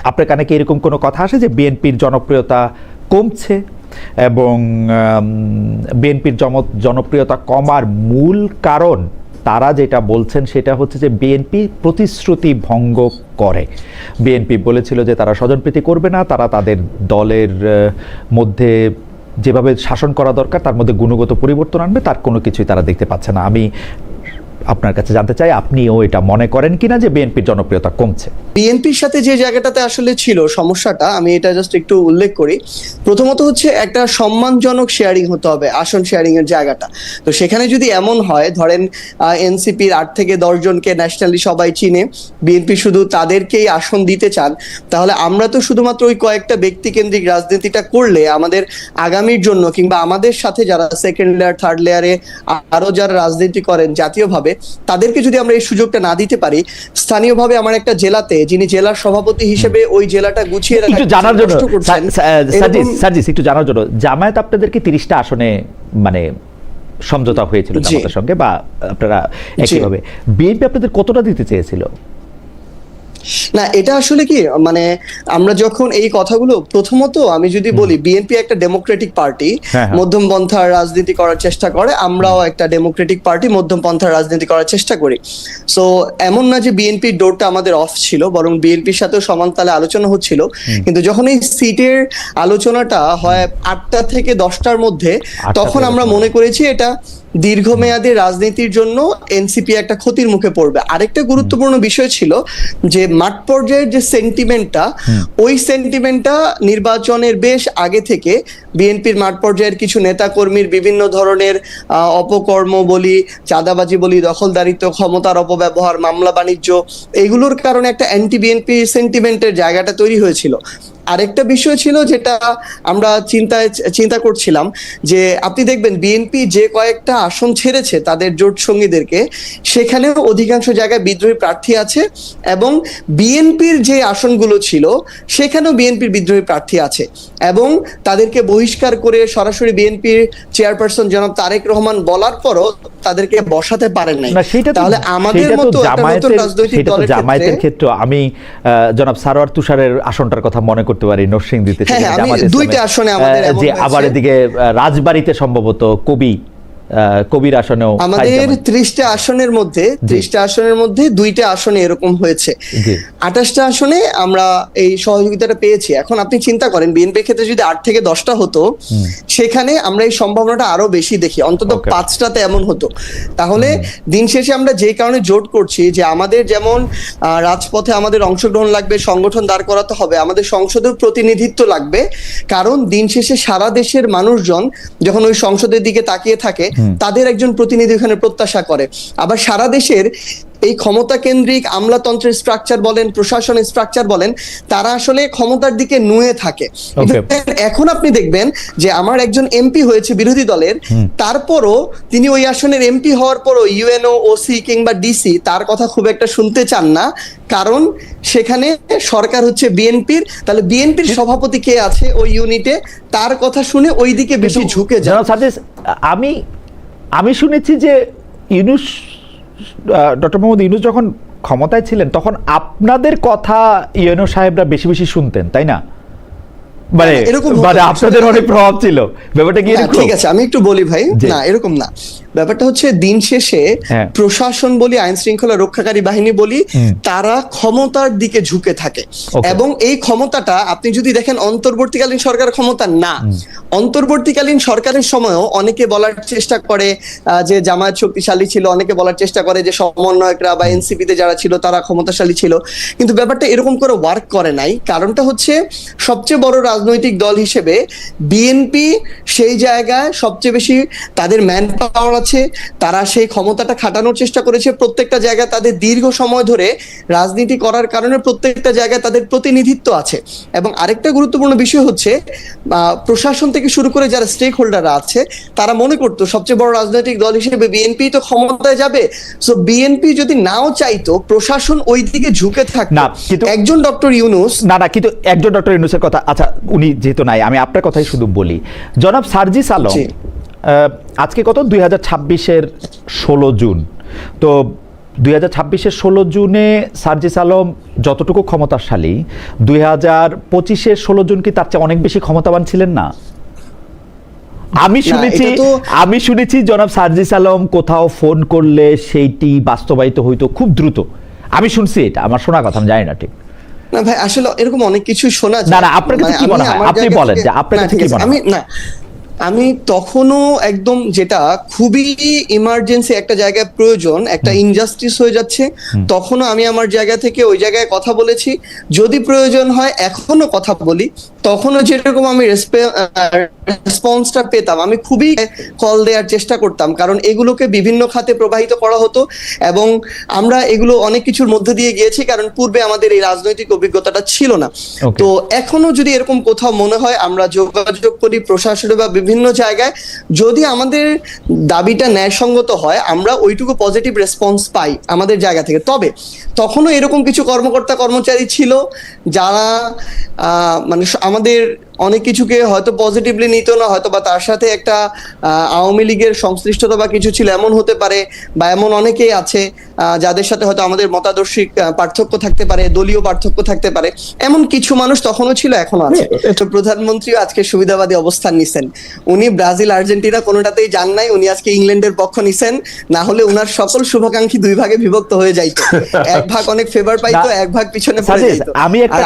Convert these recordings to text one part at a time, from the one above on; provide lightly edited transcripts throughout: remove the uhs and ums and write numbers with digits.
আপনার কানে কি এরকম কোনো কথা আসে যে বিএনপির জনপ্রিয়তা কমছে এবং বিএনপির জনপ্রিয়তা কমার মূল কারণ তারা যেটা বলছেন সেটা হচ্ছে যে বিএনপি প্রতিশ্রুতি ভঙ্গ করে? বিএনপি বলেছিল যে তারা স্বজনপ্রীতি করবে না, তারা তাদের দলের মধ্যে যেভাবে শাসন করা দরকার তার মধ্যে গুণগত পরিবর্তন আনবে, তার কোনো কিছুই তারা দেখতে পাচ্ছে না। আমি আপনার কাছে জানতে চাই আপনিও এটা মনে করেন কিনা যে বিএনপির জনপ্রিয়তা কমছে? বিএনপির সাথে যে জায়গাটাতে আসলে ছিল সমস্যাটা, আমি এটা জাস্ট একটু উল্লেখ করি। প্রথমত হচ্ছে একটা সম্মানজনক শেয়ারিং হতে হবে, আসন শেয়ারিং এর জায়গাটা। তো সেখানে যদি এমন হয়, ধরেন এনসিপির 8 থেকে 10 জনকে ন্যাশনালি সবাই চিনে, বিএনপি শুধু তাদেরকেই আসন দিতে চান, তাহলে আমরা তো শুধুমাত্র ওই কয়েকটা ব্যক্তি কেন্দ্রিক রাজনীতিটা করলে আমাদের আগামীর জন্য কিংবা আমাদের সাথে যারা সেকেন্ড লেয়ার থার্ড লেয়ারে আরো যারা রাজনীতি করেন জাতীয়ভাবে, তাদেরকে যদি আমরা এই সুযোগটা না দিতে পারি, স্থানীয়ভাবে আমার একটা জেলাতে যিনি জেলার সভাপতি হিসেবে ওই জেলাটা গুছিয়ে একটু জানার জন্য সার্জিস, একটু জানার জন্য, জামায়াত আপনাদেরকে 30টা আসনে মানে সমঝোতা হয়েছিল জামাতের সঙ্গে, বা আপনারা একইভাবে, বিএনপি আপনাদের কতটা দিতে চেয়েছিল? না, এটা আসলে কি, মানে আমরা যখন এই কথাগুলো, প্রথমত আমি যদি বলি বিএনপি একটা ডেমোক্রেটিক পার্টি, মধ্যম পন্থার রাজনীতি করার চেষ্টা করে, আমরাও একটা ডেমোক্রেটিক পার্টি, মধ্যম পন্থার রাজনীতি করার চেষ্টা করি। সো এমন না যে বিএনপির ডোরটা আমাদের অফ ছিল, বরং বিএনপির সাথেও সমান তালে আলোচনা হচ্ছিল। কিন্তু যখন এই সিটের আলোচনাটা হয় 8টা থেকে 10টার মধ্যে, তখন আমরা মনে করেছি এটা দীর্ঘমেয়াদী রাজনীতির জন্য এনসিপি একটা ক্ষতির মুখে পড়বে। আরেকটা গুরুত্বপূর্ণ বিষয় ছিল যে মাঠ পর্যায়ের যে সেন্টিমেন্টটা, ওই সেন্টিমেন্টটা নির্বাচনের বেশ আগে থেকে বিএনপির মাঠ পর্যায়ের কিছু নেতাকর্মীর বিভিন্ন ধরনের অপকর্ম বলি, চাঁদাবাজি বলি, দখলদারিত্ব, ক্ষমতার অপব্যবহার, মামলা বাণিজ্য, এগুলোর কারণে একটা অ্যান্টি বিএনপি সেন্টিমেন্টের জায়গাটা তৈরি হয়েছিল। আরেকটা বিষয় ছিল যেটা আমরা চিন্তা করছিলাম, যে আপনি দেখবেন বিএনপি যে কয়েকটা আসন ছেড়েছে তাদের জোট সঙ্গীদেরকে, সেখানেও অধিকাংশ জায়গায় বিদ্রোহী প্রার্থী আছে, এবং বিএনপির যে আসনগুলো ছিল সেখানেও বিএনপির বিদ্রোহী প্রার্থী আছে, এবং তাদেরকে বহিষ্কার করে সরাসরি বিএনপির চেয়ারপারসন জনাব তারেক রহমান বলার পরও তাদেরকে বসাতে পারেন নাই। তাহলে আমাদের মতো একটা নতুন রাজনৈতিক দলের জামায়াতের ক্ষেত্রে আমি জনাব সারোয়ার তুষারের আসনটার কথা মনে করতে পারি, নরসিংদীতে, দুইটা আসনে আমাদের, যে আবার এদিকে রাজবাড়ীতে সম্ভবত কবির আসনেও আমাদের 30টা আসনের মধ্যে 2টা আসনে এরকম হয়েছে। 28টা আসনে আমরা এই সহযোগিতাটা পেয়েছি। এখন আপনি চিন্তা করেন বিএনপির ক্ষেত্রে যদি 8 থেকে 10টা হতো, সেখানে আমরা এই সম্ভাবনাটা আরো বেশি দেখি, অন্তত 5টাতে এমন হতো। তাহলে দিন শেষে আমরা যে কারণে জোট করছি যে আমাদের যেমন রাজপথে আমাদের অংশগ্রহণ লাগবে, সংগঠন দাঁড় করাতে হবে, আমাদের সংসদেও প্রতিনিধিত্ব লাগবে, কারণ দিন শেষে সারা দেশের মানুষজন যখন ওই সংসদের দিকে তাকিয়ে থাকে, তাদের একজন প্রতিনিধি ওখানে প্রত্যাশা করে। আবার সারা দেশের এই ক্ষমতা কেন্দ্রিক আমলাতন্ত্রের স্ট্রাকচার বলেন, প্রশাসনের স্ট্রাকচার বলেন, তারা আসলে ক্ষমতার দিকে নুয়ে থাকে। এখন আপনি দেখবেন যে আমার একজন এমপি হয়েছে বিরোধী দলের, তারপরও তিনি ওই আসনের এমপি হওয়ার পরও ইউএনও, ওসি কিংবা ডিসি তার কথা খুব একটা শুনতে চান না, কারণ সেখানে সরকার হচ্ছে বিএনপির। তাহলে বিএনপির সভাপতি কে আছে ওই ইউনিটে, তার কথা শুনে ওই দিকে বেশি ঝুঁকে যায়। আমি শুনেছি যে ডক্টর মোহাম্মদ ইউনূস যখন ক্ষমতায় ছিলেন তখন আপনাদের কথা ইউএনও সাহেবরা বেশি বেশি শুনতেন, তাই না? মানে আপনাদের অনেক প্রভাব ছিল, ব্যাপারটা কি? ঠিক আছে, আমি একটু বলি ভাই, না এরকম না। ব্যাপারটা হচ্ছে দিন শেষে প্রশাসন বলি, আইন শৃঙ্খলা রক্ষাকারী বাহিনী বলি, তারা ক্ষমতার দিকে ঝুঁকে থাকে, এবং এই ক্ষমতাটা আপনি যদি দেখেন অন্তর্বর্তীকালীন সরকারের ক্ষমতা না। অন্তর্বর্তীকালীন সরকারের সময়ও অনেকে বলার চেষ্টা করে যে জামায়াত শক্তিশালী ছিল, অনেকে বলার চেষ্টা করে যে সমন্বয়করা বা এনসিপিতে যারা ছিল তারা ক্ষমতাশালী ছিল, কিন্তু ব্যাপারটা এরকম করে ওয়ার্ক করে নাই। কারণটা হচ্ছে সবচেয়ে বড় রাজনৈতিক দল হিসেবে বিএনপি সেই জায়গায় সবচেয়ে বেশি তাদের ম্যান পাওয়ার আছে, তারা সেই ক্ষমতাটা খাটানোর চেষ্টা করেছে। প্রত্যেকটা জায়গায় তাদের দীর্ঘ সময় ধরে রাজনীতি করার কারণে প্রত্যেকটা জায়গায় তাদের প্রতিনিধিত্ব আছে। এবং আরেকটা গুরুত্বপূর্ণ বিষয় হচ্ছে প্রশাসন থেকে শুরু করে যারা স্টেক হোল্ডাররা আছে, তারা মনে করতো সবচেয়ে বড় রাজনৈতিক দল হিসেবে বিএনপি তো ক্ষমতায় যাবে, সো বিএনপি যদি নাও চাইতো প্রশাসন ওই দিকে ঝুঁকে থাকতো। একজন ডক্টর ইউনূস কিন্তু একজন ডক্টর ইউনূসের কথা, আচ্ছা উনি যেহেতু নাই, আমি আপনার কথাই শুধু বলি। জনাব সার্জিস আলম, আজকে কত 2026-এর 16 জুন, তো 2026-এর 16 জুনে সার্জিস আলম যতটুকু ক্ষমতাশালী, 2025-এর 16 জুন কি তার চেয়ে অনেক বেশি ক্ষমতাবান ছিলেন না? আমি শুনেছি জনাব সার্জিস আলম কোথাও ফোন করলে সেইটি বাস্তবায়িত হইতো খুব দ্রুত। আমি শুনছি, এটা আমার শোনা কথা, আমি জানি না ঠিক। না ভাই, আসলে এরকম অনেক কিছু শোনা যায়। না, আপনার কাছে কি মনে হয়? আপনি বলেন যে আপনার কাছে কি মনে হয়? আমি তখনও একদম যেটা খুবই ইমার্জেন্সি একটা জায়গায় প্রয়োজন, একটা ইনজাস্টিস হয়ে যাচ্ছে, তখনও আমি আমার জায়গা থেকে ওই জায়গায় কথা বলেছি। যদি প্রয়োজন হয় এখনো কথা বলি, তখনও যেরকম আমি রেসপন্সটা পেতাম, আমি খুবই কল দেওয়ার চেষ্টা করতাম, কারণ এগুলোকে বিভিন্ন খাতে প্রবাহিত করা হতো এবং আমরা এগুলো অনেক কিছুর মধ্যে দিয়ে গিয়েছি, কারণ পূর্বে আমাদের এই রাজনৈতিক অভিজ্ঞতাটা ছিল না। তো এখনো যদি এরকম কোথাও মনে হয়, আমরা যোগাযোগ করি প্রশাসনে বা বিভিন্ন জায়গায়, যদি আমাদের দাবিটা ন্যায়সঙ্গত হয় আমরা ওইটুকু পজিটিভ রেসপন্স পাই আমাদের জায়গা থেকে। তবে তখনও এরকম কিছু কর্মকর্তা কর্মচারী ছিল যারা মানে আমাদের অনেক কিছুকে হয়তো পজিটিভলি নিত না, হয়তো বা তার সাথে একটা আওয়ামী লীগের সংশ্লিষ্টতা বা কিছু ছিল এমন হতে পারে, বা এমন অনেকেই আছে যাদের সাথে হয়তো আমাদের মতাদর্শিক পার্থক্য থাকতে পারে, দলীয় পার্থক্য থাকতে পারে, এমন কিছু মানুষ তখনও ছিল, এখনো আছে। প্রধানমন্ত্রী আজকে সুবিধাবাদী অবস্থান নিছেন, উনি ব্রাজিল আর্জেন্টিনা কোনোটাতেই যান নাই, উনি আজকে ইংল্যান্ডের পক্ষ নিছেন, না হলে উনার সকল শুভাকাঙ্ক্ষী দুই ভাগে বিভক্ত হয়ে যাইতো, এক ভাগ অনেক ফেভার পাইতো, এক ভাগ পিছনে পড়ে যেত। আমি একটা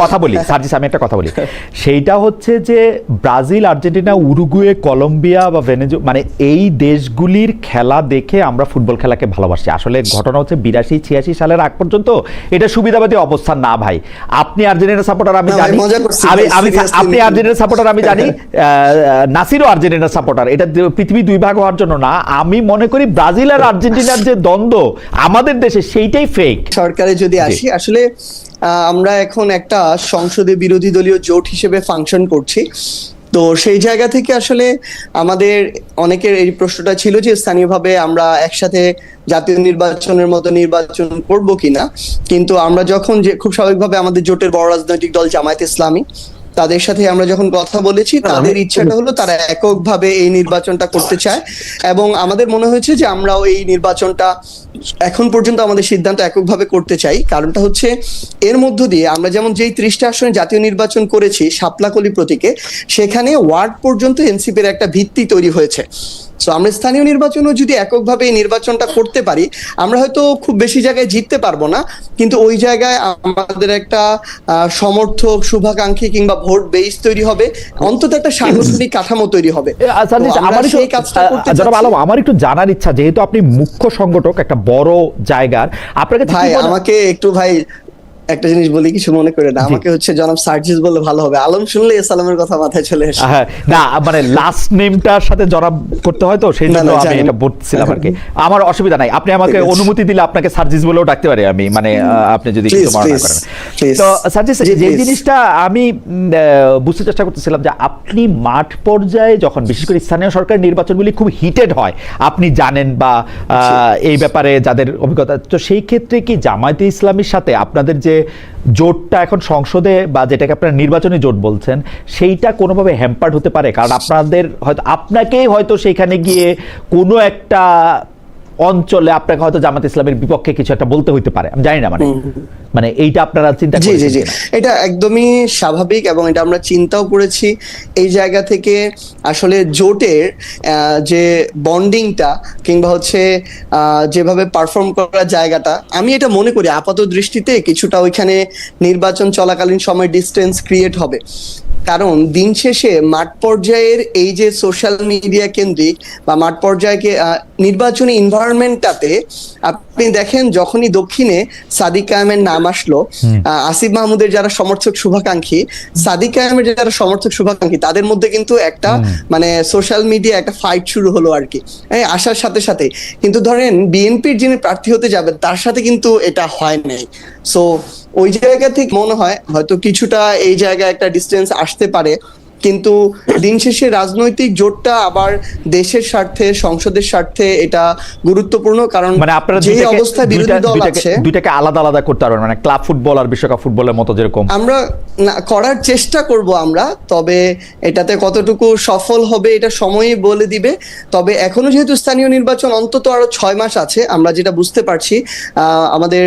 কথা বলি, সেইটা হচ্ছে যে ব্রাজিল, আর্জেন্টিনা, উরুগুয়ে, কলম্বিয়া বা ভেনেজুয়েলা, মানে এই দেশগুলির খেলা দেখে আমরা ফুটবল খেলাকে ভালোবাসি। আসলে ঘটনা হচ্ছে 82-86 সালের আগ পর্যন্ত এটা সুবিধাবাদী অবস্থান না ভাই। আপনি আর্জেন্টিনা সাপোর্টার, আমি জানি, আপনি আর্জেন্টিনা সাপোর্টার আমি জানি, নাসিরও আর্জেন্টিনা সাপোর্টার। এটা পৃথিবী দুই ভাগ হওয়ার জন্য না। আমি মনে করি ব্রাজিল আর আর্জেন্টিনার যে দ্বন্দ্ব আমাদের দেশে, সেইটাই ফেক। সরকারে যদি আসি, আসলে আমরা এখন একটা সংসদে বিরোধী দলীয় জোট হিসেবে ফাংশন করছি। তো সেই জায়গা থেকে আসলে আমাদের অনেকের এই প্রশ্নটা ছিল যে স্থানীয়ভাবে আমরা একসাথে জাতীয় নির্বাচনের মতো নির্বাচন করব কিনা, কিন্তু আমরা যখন যে খুব স্বাভাবিকভাবে আমাদের জোটের বড় রাজনৈতিক দল জামায়াতে ইসলামী, তাদের সাথে আমরা যখন কথা বলেছি, তাদের ইচ্ছাটা হলো তারা এককভাবে এই নির্বাচনটা করতে চায় এবং আমাদের মনে হয়েছে যে আমরাও এই নির্বাচনটা এখন পর্যন্ত আমাদের সিদ্ধান্ত এককভাবে করতে চাই। কারণটা হচ্ছে এর মধ্য দিয়ে আমরা যেমন যেই 30টা আসনে জাতীয় নির্বাচন করেছি শাপলাকলি প্রতীকে, সেখানে ওয়ার্ড পর্যন্ত এনসিপির একটা ভিত্তি তৈরি হয়েছে। সো আমরা স্থানীয় নির্বাচনও যদি এককভাবে এই নির্বাচনটা করতে পারি, আমরা হয়তো খুব বেশি জায়গায় জিততে পারবো না, কিন্তু ওই জায়গায় আমাদের একটা সমর্থক, শুভাকাঙ্ক্ষী কিংবা ভোট বেস তৈরি হবে, অন্তত একটা সাংগঠনিক কাঠামো তৈরি হবে। আমার একটু জানার ইচ্ছা, যেহেতু আপনি মুখ্য সংগঠক একটা বড় জায়গার, আপনার কাছে ভাই আমাকে একটু ভাই একটা জিনিস বলি, কিছু মনে করে না, আমাকে হচ্ছে জনাব সার্জিস বললে ভালো হবে, আলম শুনলে সালামের কথা মাথায় চলে আসে। না মানে লাস্ট নেমটার সাথে জনাব করতে হয়, তো সেই জন্য আমি এটা বলছিলাম আর কি। আমার অসুবিধা নাই, আপনি আমাকে অনুমতি দিলে আপনাকে সার্জিস বলেও ডাকতে পারি আমি, মানে আপনি যদি কিছু মনে না করেন। তো সার্জিস, যে জিনিসটা আমি বুঝতে চেষ্টা করতেছিলাম যে আপনি মাঠ পর্যায়ে যখন বিশেষ করে স্থানীয় সরকার নির্বাচনগুলি খুব হিটেড হয়, আপনি জানেন বা এই ব্যাপারে যাদের অভিজ্ঞতা, তো সেই ক্ষেত্রে কি জামায়াতে ইসলামীর সাথে আপনাদের যে জোটটা এখন সংসদে বা যেটাকে আপনারা নির্বাচনী জোট বলছেন, সেইটা কোনোভাবে হ্যাম্পার্ড হতে পারে? কারণ আপনাদের হয়তো, আপনাকেই হয়তো সেখানে গিয়ে কোনো একটা অঞ্চলে আপনাকে হয়তো জামাত ইসলামের বিপক্ষে কিছু একটা বলতে হইতে পারে, আমি জানি না, মানে এইটা আপনারা চিন্তা করেছেন? জি, এটা একদমই স্বাভাবিক এবং এটা আমরা চিন্তাও করেছি। এই জায়গা থেকে আসলে জোটের যে বন্ডিংটা কিংবা হচ্ছে যেভাবে পারফর্ম করার জায়গাটা, আমি এটা মনে করি আপাত দৃষ্টিতে কিছুটা ওইখানে নির্বাচন চলাকালীন সময় ডিস্টেন্স ক্রিয়েট হবে। কারণ দিন শেষে মাঠ পর্যায়ের এই যে সোশ্যাল মিডিয়া কেন্দ্রিক বা মাঠ পর্যায়ে নির্বাচনী এনভায়রনমেন্টটাতে আপনি দেখেন, যখনই দক্ষিণে সাদিক কায়েমের নাম আসলো, আসিফ মাহমুদের যারা সমর্থক শুভাকাঙ্ক্ষী, সাদিক কায়েমের যারা সমর্থক শুভাকাঙ্ক্ষী, তাদের মধ্যে কিন্তু একটা মানে সোশ্যাল মিডিয়া একটা ফাইট শুরু হলো আর কি, আসার সাথে সাথে। কিন্তু ধরেন বিএনপির যিনি প্রার্থী হতে যাবেন, তার সাথে কিন্তু এটা হয় নাই। সো ওই জায়গা থেকে মনে হয় হয়তো কিছুটা এই জায়গায় একটা ডিস্টেন্স আসতে পারে। কিন্তু দিন শেষে রাজনৈতিক জোটটা আবার দেশের স্বার্থে, সংসদের স্বার্থে এটা গুরুত্বপূর্ণ, কারণ মানে আপনারা যে অবস্থায় বিরোধী দল আছে দুইটাকে আলাদা আলাদা করতে পারবেন, মানে ক্লাব ফুটবল আর বিশ্বকাপ ফুটবলের মতো যেরকম আমরা করার চেষ্টা করব আমরা, তবে এটাতে কতটুকু সফল হবে এটা সময়ই বলে দিবে। তবে এখনো যেহেতু স্থানীয় নির্বাচন অন্তত আরো 6 মাস আছে, আমরা যেটা বুঝতে পারছি আমাদের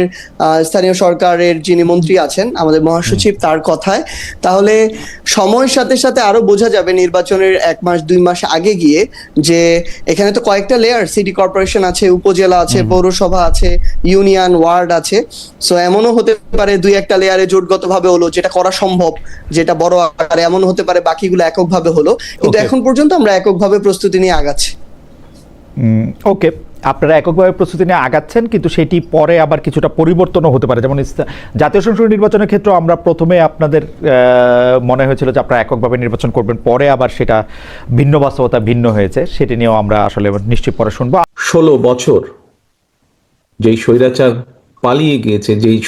স্থানীয় সরকারের যিনি মন্ত্রী আছেন, আমাদের মহাসচিব, তার কথায়, তাহলে সময়ের সাথে সাথে আরো বোঝা যাবে নির্বাচনের 1 মাস 2 মাস আগে গিয়ে যে এখানে তো কয়েকটা লেয়ার, সিটি কর্পোরেশন আছে, উপজেলা আছে, পৌরসভা আছে, ইউনিয়ন, ওয়ার্ড আছে। সো এমনও হতে পারে 2-1টা লেয়ারে জোটগতভাবে হলো, যেটা করা সম্ভব, যেটা বড় আকারে, এমন হতে পারে বাকিগুলো এককভাবে হলো, কিন্তু এখন পর্যন্ত আমরা এককভাবে প্রস্তুতি নিয়ে আগাচ্ছি। ওকে, আপনারা এককভাবে প্রস্তুতি নিয়ে আগাচ্ছেন, কিন্তু সেটি পরে আবার কিছুটা পরিবর্তনও হতে পারে। যেমন জাতীয় সংসদ নির্বাচনের ক্ষেত্রে আমরা প্রথমে আপনাদের মনে হয়েছিল যে আপনারা এককভাবে নির্বাচন করবেন, পরে আবার সেটা ভিন্ন বাস্তবতা ভিন্ন হয়েছে, সেটি নিয়েও আমরা আসলে নিশ্চয়ই পরে শুনবো। 16 বছর যেই স্বৈরাচার পালিয়ে গিয়েছে, যেই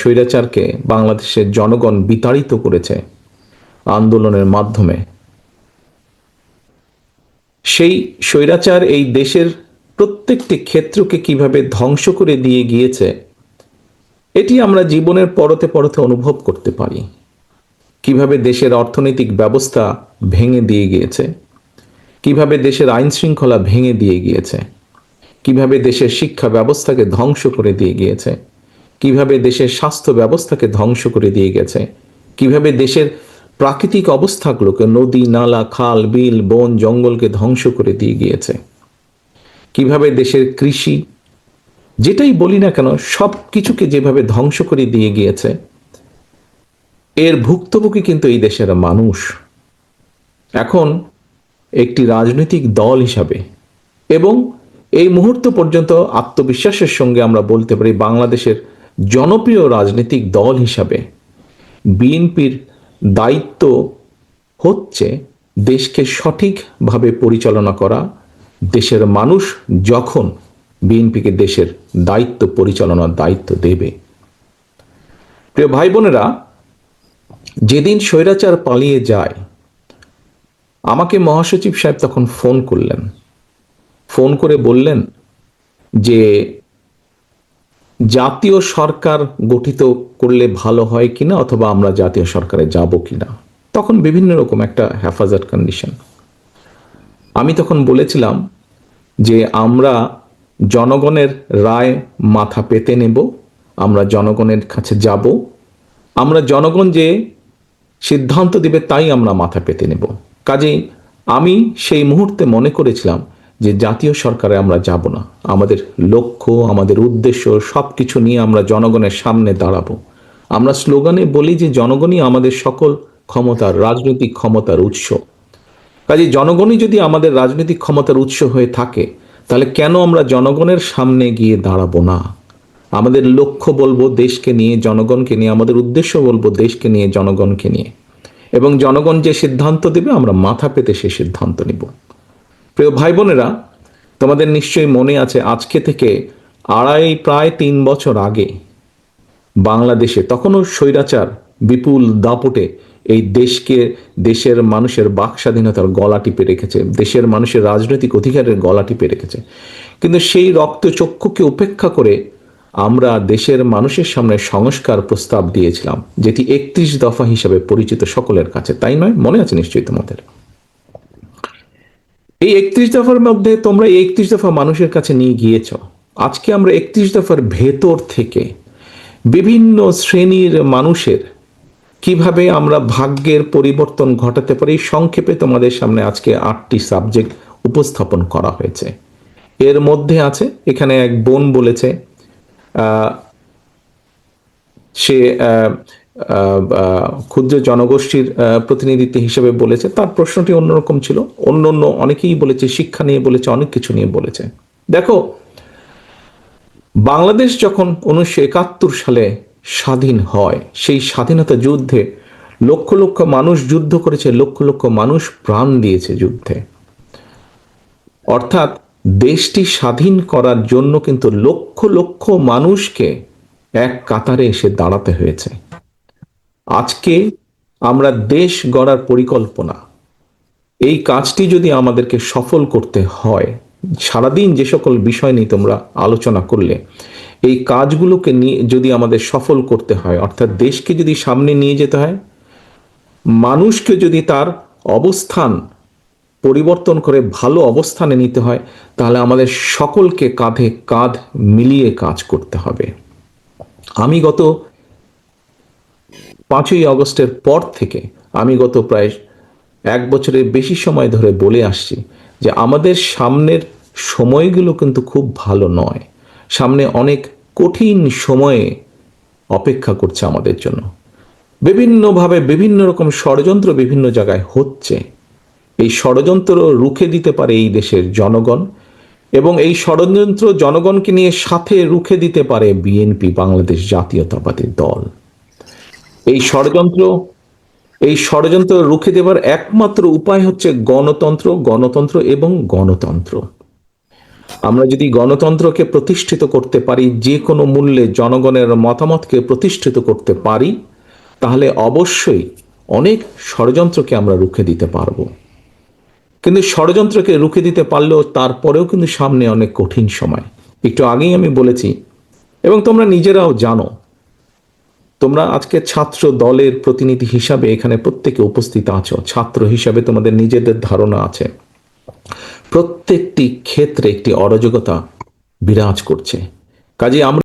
স্বৈরাচারকে বাংলাদেশের জনগণ বিতাড়িত করেছে আন্দোলনের মাধ্যমে, সেই স্বৈরাচার এই দেশের প্রত্যেকটি ক্ষেত্রকে কিভাবে ধ্বংস করে দিয়ে গিয়েছে এটি আমরা জীবনের পরতে পরতে অনুভব করতে পারি। কিভাবে দেশের অর্থনৈতিক ব্যবস্থা ভেঙে দিয়ে গিয়েছে, কিভাবে দেশের আইন শৃঙ্খলা ভেঙে দিয়ে গিয়েছে, কিভাবে দেশের শিক্ষা ব্যবস্থাকে ধ্বংস করে দিয়ে গিয়েছে, কিভাবে দেশের স্বাস্থ্য ব্যবস্থাকে ধ্বংস করে দিয়ে গেছে, কিভাবে দেশের প্রাকৃতিক অবস্থাগুলোকে, নদী, নালা, খাল, বিল, বন, জঙ্গলকে ধ্বংস করে দিয়ে গিয়েছে, কিভাবে দেশের কৃষি, যেটাই বলি না কেন, সব কিছুকে যেভাবে ধ্বংস করে দিয়ে গিয়েছে, এর ভুক্তভোগী কিন্তু এই দেশের মানুষ। এখন একটি রাজনৈতিক দল হিসাবে এবং এই মুহূর্ত পর্যন্ত আত্মবিশ্বাসের সঙ্গে আমরা বলতে পারি বাংলাদেশের জনপ্রিয় রাজনৈতিক দল হিসাবে বিএনপির দায়িত্ব হচ্ছে দেশকে সঠিকভাবে পরিচালনা করা। দেশের মানুষ যখন বিএনপিকে দেশের দায়িত্ব পরিচালনার দায়িত্ব দেবে, প্রিয় ভাই বোনেরা, যেদিন স্বৈরাচার পালিয়ে যায় আমাকে মহাসচিব সাহেব তখন ফোন করলেন, ফোন করে বললেন যে জাতীয় সরকার গঠিত করলে ভালো হয় কিনা, অথবা আমরা জাতীয় সরকারে যাব কিনা। তখন বিভিন্ন রকম একটা হেফাজত কন্ডিশন। আমি তখন বলেছিলাম যে আমরা জনগণের রায় মাথা পেতে নেব, আমরা জনগণের কাছে যাব, আমরা জনগণ যে সিদ্ধান্ত দিবে তাই আমরা মাথা পেতে নেব। কাজেই আমি সেই মুহূর্তে মনে করেছিলাম যে জাতীয় সরকারে আমরা যাব না, আমাদের লক্ষ্য, আমাদের উদ্দেশ্য সব কিছু নিয়ে আমরা জনগণের সামনে দাঁড়াবো। আমরা স্লোগানে বলি যে জনগণই আমাদের সকল ক্ষমতার, রাজনৈতিক ক্ষমতার উৎস। কাজে জনগণই যদি আমাদের রাজনৈতিক ক্ষমতার উৎস হয়ে থাকে, তাহলে কেন আমরা জনগণের সামনে গিয়ে দাঁড়াবো না? আমাদের লক্ষ্য বলবো দেশকে নিয়ে, জনগণকে নিয়ে, আমাদের উদ্দেশ্য বলবো দেশকে নিয়ে, জনগণকে নিয়ে, এবং জনগণ যে সিদ্ধান্ত দেবে আমরা মাথা পেতে সে সিদ্ধান্ত নিব। প্রিয় ভাই বোনেরা, তোমাদের নিশ্চয়ই মনে আছে আজকে থেকে প্রায় 3 বছর আগে বাংলাদেশে তখনও স্বৈরাচার বিপুল দাপটে এই দেশকে, দেশের মানুষের বাক স্বাধীনতার গলা টিপে রেখেছে, দেশের মানুষের রাজনৈতিক অধিকারের গলা টিপে রেখেছে। কিন্তু সেই রক্তচক্ষুকে উপেক্ষা করে আমরা দেশের মানুষের সামনে সংস্কার প্রস্তাব দিয়েছিলাম, যেটি 31 দফা হিসাবে পরিচিত সকলের কাছে, তাই নয়? মনে আছে নিশ্চয়ই তোমাদের। এই 31 দফার মধ্যে তোমরা এই 31 দফা মানুষের কাছে নিয়ে গিয়েছ। আজকে আমরা 31 দফার ভেতর থেকে বিভিন্ন শ্রেণীর মানুষের কিভাবে আমরা ভাগ্যের পরিবর্তন ঘটাতে পারি, সংক্ষেপে তোমাদের সামনে আজকে 8টি সাবজেক্ট উপস্থাপন করা হয়েছে। এর মধ্যে আছে, এখানে এক বোন বলেছে সে ক্ষুদ্র জনগোষ্ঠীর প্রতিনিধিত্ব হিসেবে বলেছে, তার প্রশ্নটি অন্যরকম ছিল। অন্য অনেকেই বলেছে, শিক্ষা নিয়ে বলেছে, অনেক কিছু নিয়ে বলেছে। দেখো, বাংলাদেশ যখন 1971 সালে স্বাধীন হয়, সেই স্বাধীনতা যুদ্ধে লক্ষ লক্ষ মানুষ যুদ্ধ করেছে, লক্ষ লক্ষ মানুষ প্রাণ দিয়েছে যুদ্ধে। অর্থাৎ দেশটি স্বাধীন করার জন্য কিন্তু লক্ষ লক্ষ মানুষকে এক কাতারে এসে দাঁড়াতে হয়েছে। আজকে আমরা দেশ গড়ার পরিকল্পনা, এই কাজটি যদি আমাদেরকে সফল করতে হয়, সারাদিন যে সকল বিষয় নিয়ে তোমরা আলোচনা করলে, এই কাজগুলোকে নিয়ে যদি আমাদের সফল করতে হয়, অর্থাৎ দেশকে যদি সামনে নিয়ে যেতে হয়, মানুষকে যদি তার অবস্থান পরিবর্তন করে ভালো অবস্থানে নিতে হয়, তাহলে আমাদের সকলকে কাঁধে কাঁধ মিলিয়ে কাজ করতে হবে। আমি গত 5ই আগস্টের পর থেকে আমি গত প্রায় 1 বছরের বেশি সময় ধরে বলে আসছি যে আমাদের সামনের সময়গুলো কিন্তু খুব ভালো নয়। সামনে অনেক কঠিন সময়ে অপেক্ষা করছে আমাদের জন্য। বিভিন্নভাবে বিভিন্ন রকম ষড়যন্ত্র বিভিন্ন জায়গায় হচ্ছে। এই ষড়যন্ত্র রুখে দিতে পারে এই দেশের জনগণ, এবং এই ষড়যন্ত্র জনগণকে নিয়ে সাথে রুখে দিতে পারে বিএনপি, বাংলাদেশ জাতীয়তাবাদী দল। এই ষড়যন্ত্র রুখে দেবার একমাত্র উপায় হচ্ছে গণতন্ত্র এবং গণতন্ত্র। আমরা যদি গণতন্ত্রকে প্রতিষ্ঠিত করতে পারি, যে কোনো মূল্যে জনগণের মতামতকে প্রতিষ্ঠিত করতে পারি, তাহলে অবশ্যই অনেক ষড়যন্ত্রকে আমরা রুখে দিতে পারবো। কিন্তু ষড়যন্ত্রকে রুখে দিতে পারলেও তারপরেও কিন্তু সামনে অনেক কঠিন সময়। একটু আগেই আমি বলেছি, এবং তোমরা নিজেরাও জানো, তোমরা আজকে ছাত্র দলের প্রতিনিধি হিসাবে এখানে প্রত্যেকে উপস্থিত আছো, ছাত্র হিসাবে তোমাদের নিজেদের ধারণা আছে, প্রত্যেকটি ক্ষেত্রে একটি অরাজকতা বিরাজ করছে। কাজে আমরা